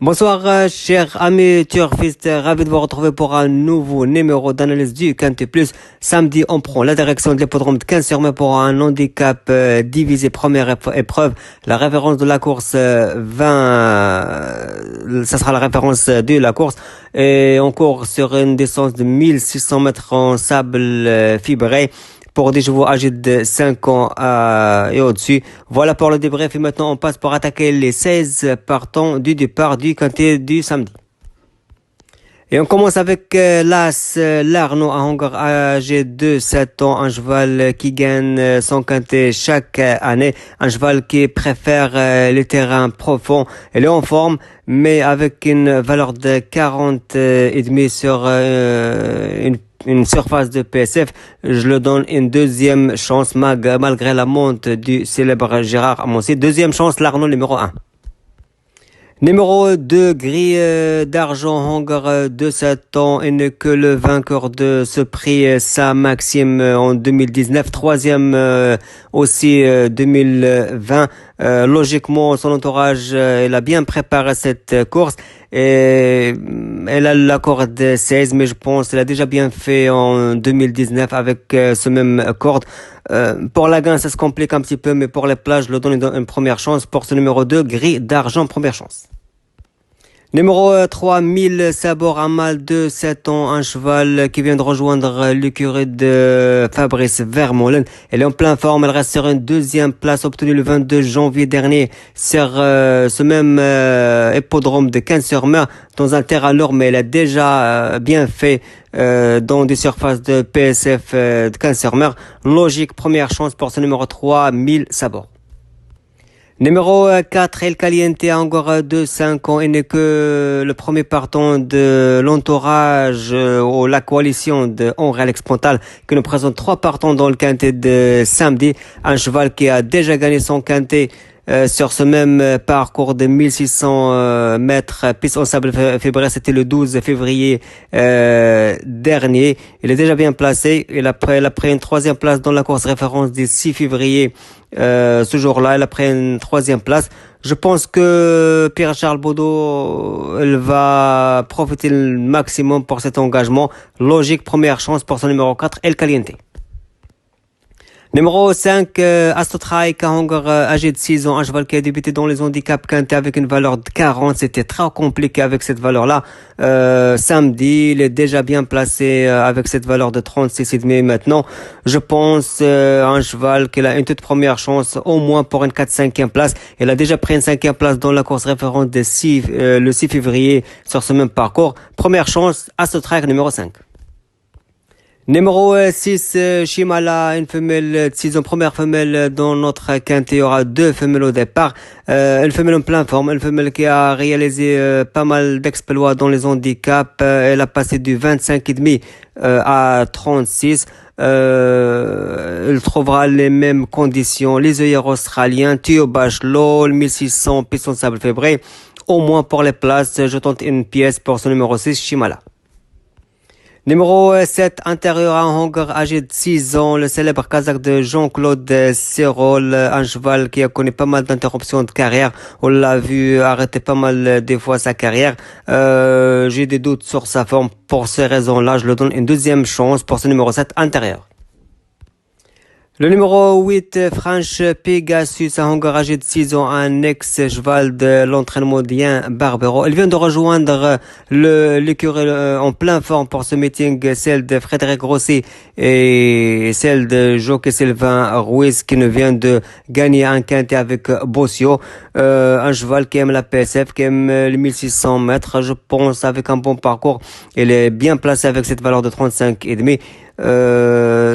Bonsoir, chers amis turfistes, ravi de vous retrouver pour un nouveau numéro d'analyse du Quintet Plus. Samedi, on prend la direction de l'hippodrome de 15 pour un handicap divisé première épreuve. La référence de la course 20, ça sera la référence de la course. Et on court sur une distance de 1600 mètres en sable fibré, pour des chevaux âgés de 5 ans et au-dessus. Voilà pour le débrief. Et maintenant, on passe pour attaquer les 16 partants du départ du quintet du samedi. Et on commence avec l'As l'Arnaud à Hongre, âgé de 7 ans, un cheval qui gagne son quintet chaque année, un cheval qui préfère les terrains profonds. Elle est en forme, mais avec une valeur de 40 et demi sur une surface de PSF, je le donne une deuxième chance malgré la monte du célèbre Gérard Amoncy. Deuxième chance, l'Arnaud numéro 1. Numéro 2, grille d'argent Hongre de 7 ans et n'est que le vainqueur de ce prix Saint-Maxime en 2019. Troisième aussi 2020. Logiquement, son entourage, il a bien préparé cette course et elle a l'accord de 16, mais je pense qu'elle a déjà bien fait en 2019 avec ce même corde. Pour la gagne, ça se complique un petit peu, mais pour les plages, je le donne une première chance. Pour ce numéro 2, gris d'argent, première chance. Numéro 3, 1000 sabords à mal de 7 ans, un cheval qui vient de rejoindre l'écurie de Fabrice Vermeulen. Elle est en pleine forme, elle reste sur une deuxième place obtenue le 22 janvier dernier sur ce même hippodrome de 15-sur-Mer dans un terrain lourd, mais elle a déjà bien fait dans des surfaces de PSF de 15-sur-Mer. Logique, première chance pour ce numéro 3, 1000 sabords. Numéro 4, El Caliente, encore de 5 ans, et n'est que le premier partant de l'entourage ou la coalition de Henri Alex Pontal, qui nous présente 3 partants dans le quintet de samedi. Un cheval qui a déjà gagné son quintet sur ce même parcours de 1600 mètres, piste en sable fibré, c'était le 12 février dernier. Il est déjà bien placé. Il a pris une troisième place dans la course référence du 6 février. Ce jour-là, il a pris une troisième place. Je pense que Pierre-Charles Baudot, il va profiter le maximum pour cet engagement. Logique, première chance pour son numéro 4, El Caliente. Numéro 5, Astotrai Kahongor, âgé de 6 ans, un cheval qui a débuté dans les handicaps quintés avec une valeur de 40. C'était très compliqué avec cette valeur-là. Samedi, il est déjà bien placé avec cette valeur de 36,5 maintenant. Je pense un cheval qui a une toute première chance, au moins pour une 4-5e place. Il a déjà pris une 5e place dans la course référence de le 6 février sur ce même parcours. Première chance, Astotrai numéro 5. Numéro 6, Shimala, une femelle de 6 ans, première femelle dans notre quintet. Il y aura 2 femelles au départ. Une femelle en pleine forme, une femelle qui a réalisé pas mal d'exploits dans les handicaps. Elle a passé du 25,5 à 36. Elle trouvera les mêmes conditions. Les œillères australiens, Théo Bachelot, 1600 pistons de sable février. Au moins pour les places, je tente une pièce pour ce numéro 6, Shimala. Numéro 7, intérieur à Hongre, âgé de 6 ans, le célèbre Kazakh de Jean-Claude Serol, un cheval qui a connu pas mal d'interruptions de carrière. On l'a vu arrêter pas mal des fois sa carrière. J'ai des doutes sur sa forme. Pour ces raisons-là, je le donne une deuxième chance pour ce numéro 7, intérieur. Le numéro 8, French Pegasus, un Hongre âgé de 6 ans, un ex-cheval de l'entraînement d'Ian Barbero. Il vient de rejoindre l'écurie en plein forme pour ce meeting, celle de Frédéric Rossi et celle de Jockey Sylvain Ruiz qui ne vient de gagner un quintet avec Bossio. Un cheval qui aime la PSF, qui aime les 1600 mètres, je pense, avec un bon parcours. Il est bien placé avec cette valeur de 35,5.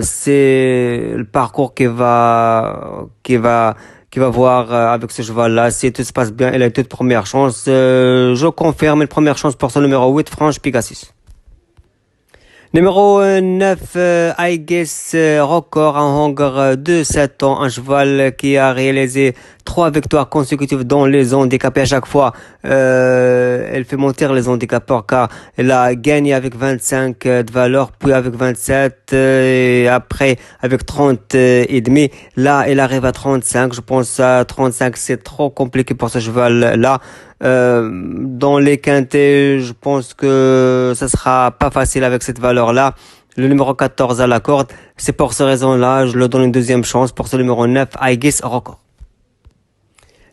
C'est le parcours qui va voir avec ce cheval-là. Si tout se passe bien, il a une toute première chance. Je confirme une première chance pour son numéro 8, French Pegasus. Numéro 9, I Guess Record, un Hongre de 7 ans, un cheval qui a réalisé 3 victoires consécutives dans les handicapés à chaque fois. Elle fait monter les handicapeurs car elle a gagné avec 25 de valeur, puis avec 27, et après avec 30 et demi. Là, elle arrive à 35. Je pense à 35, c'est trop compliqué pour ce cheval-là. Dans les quintés, je pense que ça sera pas facile avec cette valeur-là. Le numéro 14 à la corde. C'est pour cette raison-là, je le donne une deuxième chance pour ce numéro 9, Aegis Record.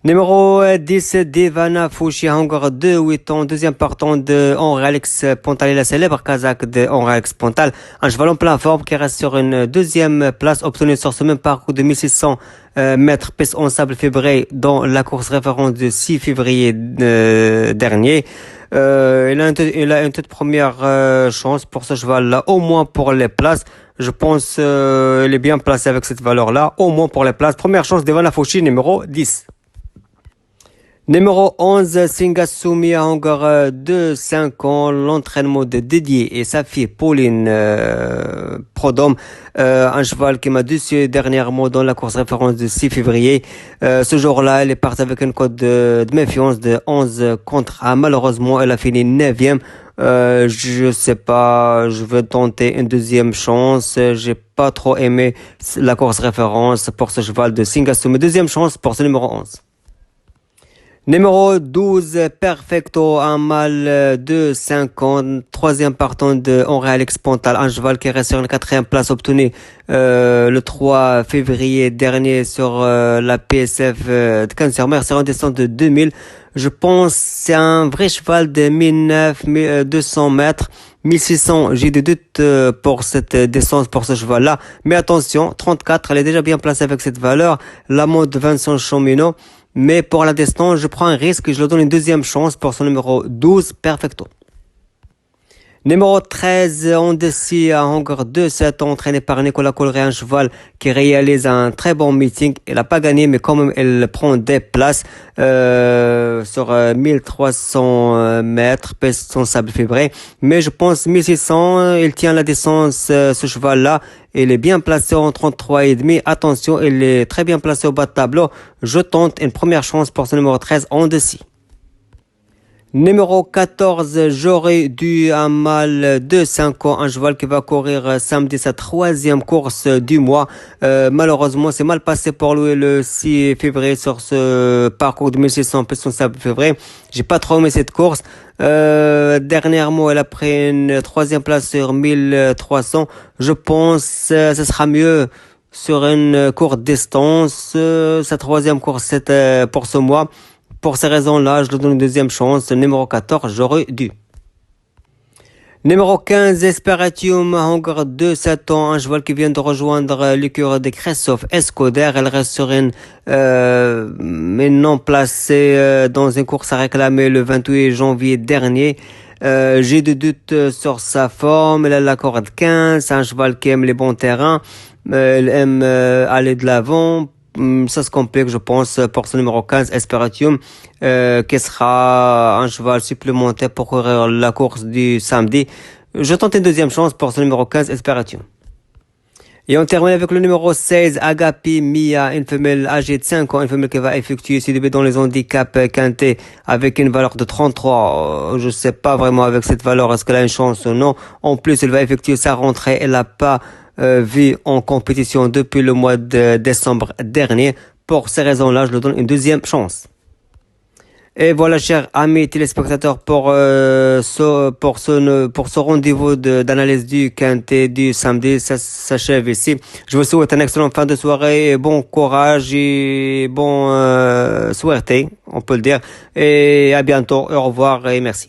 Numéro 10, Devana Fouchi, encore 8 ans, deuxième partant de Henri Alex Pontal, la célèbre Kazakh de Henri Alex Pontal, un cheval en plein forme qui reste sur une deuxième place obtenue sur ce même parcours de 1600 mètres piste en sable février dans la course référence du 6 février dernier. Il a une toute première chance pour ce cheval-là, au moins pour les places. Je pense il est bien placé avec cette valeur-là, au moins pour les places. Première chance, Devana Fouchi, numéro 10. Numéro 11, Singasumi a encore 5 ans, l'entraînement de Didier et sa fille Pauline Prodhomme, un cheval qui m'a déçu dernièrement dans la course référence du 6 février. Ce jour-là, elle est partie avec une cote de méfiance de 11 contre 1. Malheureusement, elle a fini 9e. Je sais pas, je veux tenter une deuxième chance. J'ai pas trop aimé la course référence pour ce cheval de Singasumi. Deuxième chance pour ce numéro 11. Numéro 12, Perfecto, un mâle de 5 ans, troisième partant de Henri Alex Pontal, un cheval qui reste sur une quatrième place obtenue le 3 février dernier sur la PSF de Cannes-sur-Mer, c'est en descente de 2000. Je pense c'est un vrai cheval de 1200 mètres, 1600. J'ai des doutes pour cette descente pour ce cheval-là. Mais attention, 34, elle est déjà bien placée avec cette valeur. La mode de Vincent Chaminot. Mais pour la distance, je prends un risque et je lui donne une deuxième chance pour son numéro 12, Perfecto. Numéro 13, Ondesi a encore 7 ans, entraîné par Nicolas Colleré, un cheval qui réalise un très bon meeting. Il n'a pas gagné, mais quand même, il prend des places sur 1300 mètres, pèse son sable février. Mais je pense 1600, il tient la distance, ce cheval-là. Il est bien placé en 33,5. Attention, il est très bien placé au bas de tableau. Je tente une première chance pour ce numéro 13, Ondesi. Numéro 14, j'aurais dû un mâle de 5 ans, un cheval qui va courir samedi sa troisième course du mois. Malheureusement, c'est mal passé pour lui le 6 février sur ce parcours de 1600 piste sable février. J'ai pas trop aimé cette course. Dernièrement, elle a pris une troisième place sur 1300. Je pense que ce sera mieux sur une courte distance. Sa troisième course, c'est pour ce mois. Pour ces raisons-là, je lui donne une deuxième chance. Numéro 14, j'aurais dû. Numéro 15, Esperatium, encore 7 ans, un cheval qui vient de rejoindre l'écurie de Kressov Escoder. Elle reste sur une non placée dans une course à réclamer le 28 janvier dernier. J'ai des doutes sur sa forme. Elle a la corde 15, c'est un cheval qui aime les bons terrains. Elle aime aller de l'avant. Ça se complique, je pense, pour ce numéro 15, Esperatium, qui sera un cheval supplémentaire pour courir la course du samedi. Je tente une deuxième chance pour ce numéro 15, Esperatium. Et on termine avec le numéro 16, Agapi Mia, une femelle âgée de 5 ans, une femelle qui va effectuer ses débuts dans les handicaps quintés avec une valeur de 33. Je sais pas vraiment avec cette valeur, est-ce qu'elle a une chance ou non. En plus, elle va effectuer sa rentrée. Elle n'a pas vu en compétition depuis le mois de décembre dernier. Pour ces raisons-là, je lui donne une deuxième chance. Et voilà, chers amis téléspectateurs, pour ce rendez-vous d'analyse du quintet du samedi, ça s'achève ici. Je vous souhaite une excellente fin de soirée, bon courage et bon souhaité, on peut le dire. Et à bientôt, au revoir et merci.